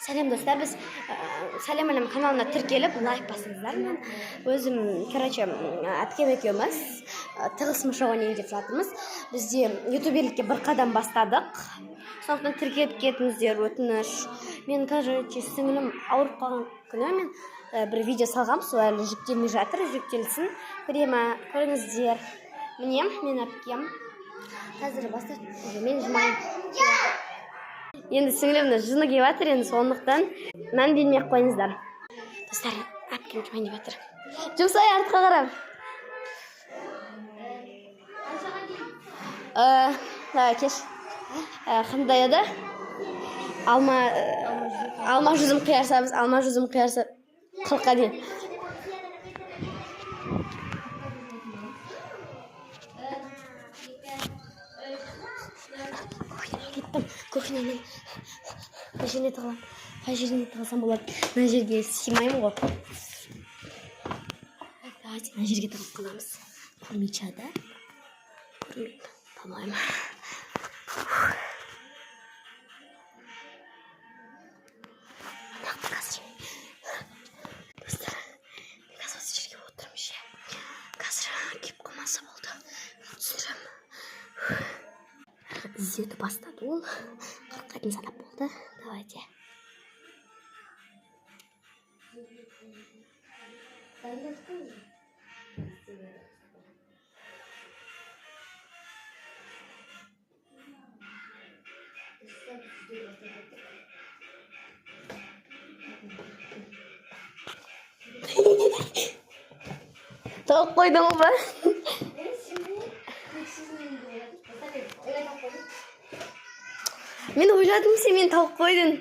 Сәлем достар, біз Сәлем әлем каналына тіркеліп, лайк басыңыздар. Мен өзім, әпкем екеуміз тығылысым шоу ойнайын деп жатырмыз. Бізде ютуберлікке бір қадам бастадық. Сондықтан тіркеліп кетіңіздер, өтініш. Мен, сіңілім ауырып қалған күні мен бір видео салғам, сол әлі жүктелмей жатыр, жүктелсін. Көріңіздер. Міне, мен әпкем. Қазір бастап, мен жұмайын. Енді сіңілімді жыны кеп жатыр, енді сондықтан мән бермей қойыңыздар. Достар, әпкем жұмайын деп жатыр. Жұмсай, артқа қарап. Кеш. Қандай еді? Алма жүзім қиярсамыз, алма жүзім қиярса 40-қа дейін. Кухняның жеріне тығылам. Қай жеріне тығылсам болады? Мына жерге симаймын ғой. Давайте мына жерге тығылып қаламыз. Көрмейді да? Көрмейді. Тамайым. Нақты қазір. Достар, мен қазір осы жерге отырмын ше. Қазір кеп қылмаса болды. Түсірем. Іздеуді бастады ол. 40-қа дейін санап болды. Давайте. Тауып қойдың ба? Мен ойладым, сен мені тауып қойдың.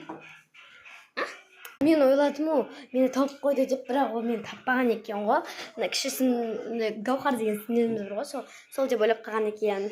Мен ойладым ол, мені тауып қойды деп, бірақ ол мені таппаған екен ғой. Кішісін Гаухар деген сіңіліміз бар ғой, сол деп ойлап қалған екен.